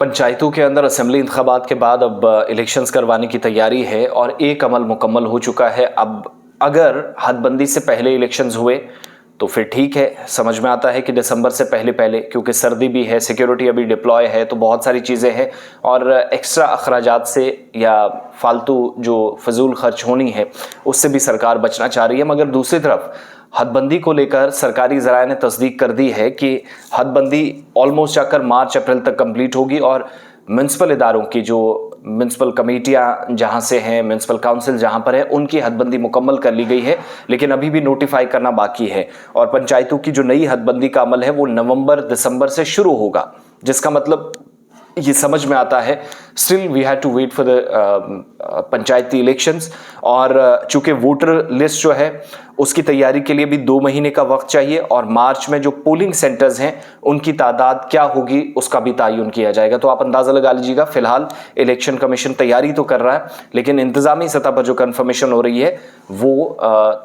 पंचायतों के अंदर असेंबली इंतखाबात के बाद अब इलेक्शंस करवाने की तैयारी है और एक अमल मुकम्मल हो चुका है। अब अगर हदबंदी से पहले इलेक्शंस हुए तो फिर ठीक है, समझ में आता है कि दिसंबर से पहले पहले, क्योंकि सर्दी भी है, सिक्योरिटी अभी डिप्लॉय है, तो बहुत सारी चीज़ें हैं और एक्स्ट्रा अखराजात से या फालतू जो फजूल खर्च होनी है उससे भी सरकार बचना चाह रही है। मगर दूसरी तरफ हदबंदी को लेकर सरकारी ज़राए ने तस्दीक कर दी है कि हदबंदी ऑलमोस्ट जाकर मार्च अप्रैल तक कंप्लीट होगी और म्यूनसिपल इदारों की जो म्यूनसिपल कमेटियां जहां से हैं, म्यूनसिपल काउंसिल जहां पर है, उनकी हदबंदी मुकम्मल कर ली गई है, लेकिन अभी भी नोटिफाई करना बाकी है। और पंचायतों की जो नई हदबंदी का अमल है वो नवंबर दिसंबर से शुरू होगा, जिसका मतलब ये समझ में आता है still we have to wait for the panchayati elections. और चूंकि वोटर लिस्ट जो है उसकी तैयारी के लिए भी 2 महीने का वक्त चाहिए और मार्च में जो पोलिंग सेंटर्स हैं उनकी तादाद क्या होगी उसका भी तयन किया जाएगा। तो आप अंदाजा लगा लीजिएगा, फिलहाल इलेक्शन कमीशन तैयारी तो कर रहा है लेकिन इंतजामी सतह पर जो कंफर्मेशन हो रही है वो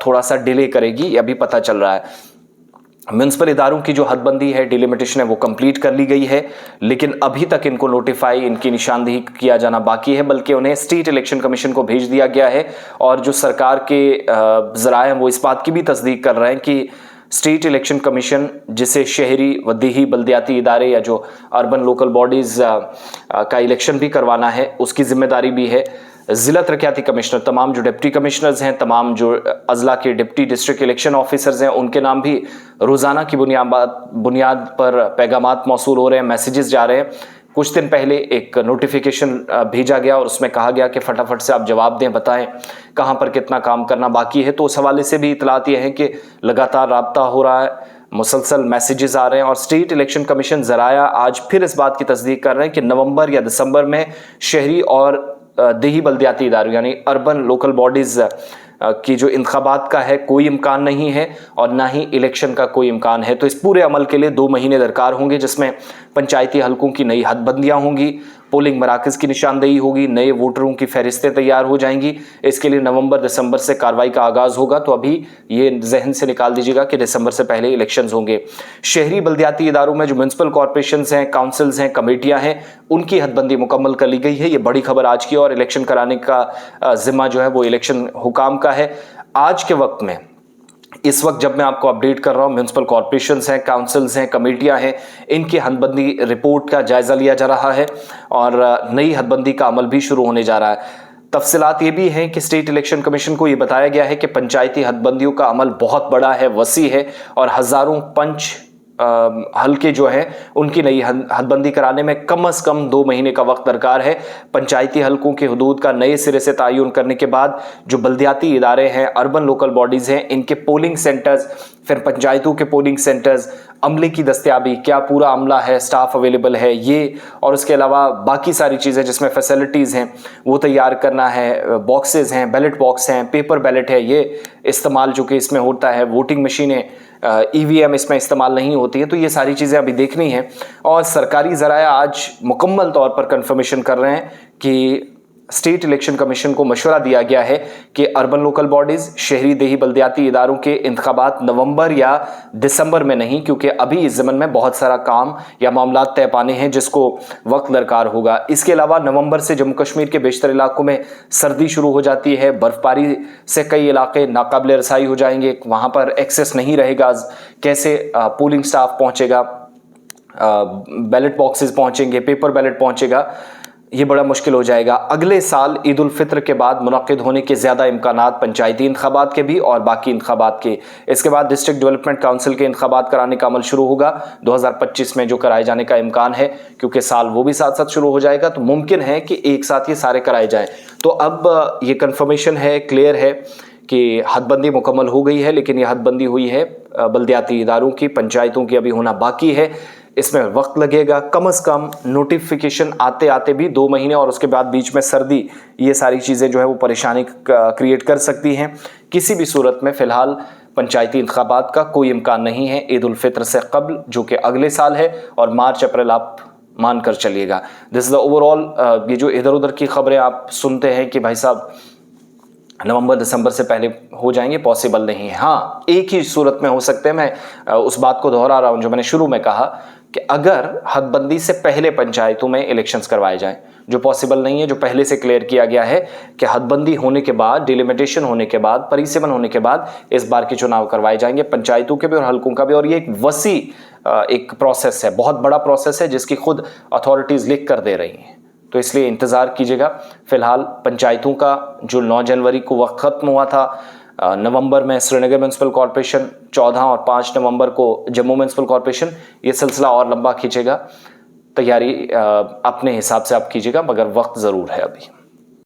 थोड़ा सा डिले करेगी, यह भी पता चल रहा है। म्यूनसिपल इदारों की जो हदबंदी है, डिलिमिटेशन है, वो कंप्लीट कर ली गई है, लेकिन अभी तक इनको नोटिफाई, इनकी निशानदेही किया जाना बाकी है, बल्कि उन्हें स्टेट इलेक्शन कमीशन को भेज दिया गया है। और जो सरकार के ज़राए हैं वो इस बात की भी तस्दीक कर रहे हैं कि स्टेट इलेक्शन कमीशन, जिसे शहरी व देही बल्दियाती इदारे या जो अर्बन लोकल बॉडीज़ का इलेक्शन भी करवाना है, उसकी जिम्मेदारी भी है। ज़िला तरक्याती कमिश्नर, तमाम जो डिप्टी कमिश्नर्स हैं, तमाम जो अजला के डिप्टी डिस्ट्रिक्ट इलेक्शन ऑफिसर्स हैं, उनके नाम भी रोज़ाना की बुनियाद पर पैगामात मौसूल हो रहे हैं, मैसेजेस जा रहे हैं। कुछ दिन पहले एक नोटिफिकेशन भेजा गया और उसमें कहा गया कि फटाफट से आप जवाब दें, बताएं कहाँ पर कितना काम करना बाकी है। तो उस हवाले से भी इतलात ये है कि लगातार राब्ता हो रहा है, मुसलसल मैसेजेस आ रहे हैं। और स्टेट इलेक्शन कमीशन ज़राया आज फिर इस बात की तस्दीक कर रहे हैं कि नवंबर या दिसंबर में शहरी और देही बल्दियाती इदारों यानी अर्बन लोकल बॉडीज़ की जो इंतखाबात का है कोई इम्कान नहीं है और ना ही इलेक्शन का कोई इम्कान है। तो इस पूरे अमल के लिए 2 महीने दरकार होंगे, जिसमें पंचायती हलकों की नई हदबंदियाँ होंगी, पोलिंग मराकज़ की निशानदेही होगी, नए वोटरों की फहरिस्तें तैयार हो जाएंगी। इसके लिए नवंबर दिसंबर से कार्रवाई का आगाज़ होगा। तो अभी ये जहन से निकाल दीजिएगा कि दिसंबर से पहले इलेक्शंस होंगे। शहरी बल्दियाती इदारों में जो म्यूनसिपल कॉरपोरेशंस हैं, काउंसिल्स हैं, कमेटियां हैं, उनकी हदबंदी मुकम्मल कर ली गई है। ये बड़ी खबर आज की। और इलेक्शन कराने का जिम्मा जो है वो इलेक्शन हुकाम का है। आज के वक्त में, इस वक्त जब मैं आपको अपडेट कर रहा हूं, म्यूनसिपल कॉरपोरेशंस हैं, काउंसिल्स हैं, कमेटियां हैं, इनकी हदबंदी रिपोर्ट का जायजा लिया जा रहा है और नई हदबंदी का अमल भी शुरू होने जा रहा है। तफसीलात ये भी हैं कि स्टेट इलेक्शन कमीशन को ये बताया गया है कि पंचायती हदबंदियों का अमल बहुत बड़ा है, वसी है और हज़ारों पंच हल्के जो हैं उनकी नई हदबंदी कराने में कम से कम 2 महीने का वक्त दरकार है। पंचायती हलकों के हुदूद का नए सिरे से तयन करने के बाद जो बल्दियाती इदारे हैं, अर्बन लोकल बॉडीज़ हैं, इनके पोलिंग सेंटर्स, फिर पंचायतों के पोलिंग सेंटर्स, अमले की दस्तयाबी, क्या पूरा अमला है, स्टाफ अवेलेबल है, ये और उसके अलावा बाकी सारी चीज़ें जिसमें फैसिलिटीज़ हैं वो तैयार करना है। बॉक्सेस हैं, बैलेट बॉक्स हैं, पेपर बैलेट है, ये इस्तेमाल जो कि इसमें होता है, वोटिंग मशीनें, ईवीएम इसमें इस्तेमाल नहीं होती है। तो ये सारी चीज़ें अभी देखनी है और सरकारी ज़राया आज मुकम्मल तौर पर कंफर्मेशन कर रहे हैं कि स्टेट इलेक्शन कमीशन को मशवरा दिया गया है कि अर्बन लोकल बॉडीज़, शहरी देही बल्दियाती इदारों के इंतखाबात नवंबर या दिसंबर में नहीं, क्योंकि अभी इस ज़मन में बहुत सारा काम या मामलात तय पाने हैं जिसको वक्त दरकार होगा। इसके अलावा नवंबर से जम्मू कश्मीर के बेशतर इलाकों में सर्दी शुरू हो जाती है, बर्फ़बारी से कई इलाके नाकाबिल रसाई हो जाएंगे, वहाँ पर एक्सेस नहीं रहेगा, कैसे पोलिंग स्टाफ पहुँचेगा, बैलेट बॉक्सेस पहुँचेंगे, पेपर बैलेट पहुँचेगा, ये बड़ा मुश्किल हो जाएगा। अगले साल ईद उल फित्र के बाद मुनक्किद होने के ज़्यादा इम्कानात पंचायती इंतखाबात के भी और बाकी इंतखाबात के। इसके बाद डिस्ट्रिक्ट डेवलपमेंट काउंसिल के इंतखाबात कराने का अमल शुरू होगा 2025 में, जो कराए जाने का इम्कान है, क्योंकि साल वो भी साथ साथ शुरू हो जाएगा, तो मुमकिन है कि एक साथ ये सारे कराए जाएँ। तो अब ये कन्फर्मेशन है, क्लियर है कि हदबंदी मुकम्मल हो गई है, लेकिन यह हदबंदी हुई है बल्दियाती इदारों की, पंचायतों की अभी होना बाकी है। इसमें वक्त लगेगा, कम से कम नोटिफिकेशन आते आते भी 2 महीने और उसके बाद बीच में सर्दी, ये सारी चीज़ें जो है वो परेशानी क्रिएट कर सकती हैं। किसी भी सूरत में फ़िलहाल पंचायती इंतखाबात का कोई इम्कान नहीं है ईद उल फित्र से कबल, जो कि अगले साल है, और मार्च अप्रैल आप मान कर चलिएगा। This is the overall. ये जो इधर उधर की खबरें आप सुनते हैं कि भाई साहब नवंबर दिसंबर से पहले हो जाएंगे, पॉसिबल नहीं है। हाँ, एक ही सूरत में हो सकते हैं। मैं उस बात को दोहरा रहा हूँ जो मैंने शुरू में कहा कि अगर हदबंदी से पहले पंचायतों में इलेक्शंस करवाए जाएं, जो पॉसिबल नहीं है, जो पहले से क्लियर किया गया है कि हदबंदी होने के बाद, डिलिमिटेशन होने के बाद, परिसीमन होने के बाद इस बार के चुनाव करवाए जाएंगे, पंचायतों के भी और हल्कों का भी। और ये एक वसी एक प्रोसेस है, बहुत बड़ा प्रोसेस है, जिसकी खुद अथॉरिटीज लिख कर दे रही हैं। तो इसलिए इंतजार कीजिएगा। फिलहाल पंचायतों का जो 9 जनवरी को वक्त खत्म हुआ था, नवंबर में श्रीनगर म्यूनसिपल कॉर्पोरेशन, 14 और 5 नवंबर को जम्मू म्यूनसिपल कॉर्पोरेशन, ये सिलसिला और लंबा खींचेगा। तैयारी अपने हिसाब से आप कीजिएगा, मगर वक्त ज़रूर है अभी।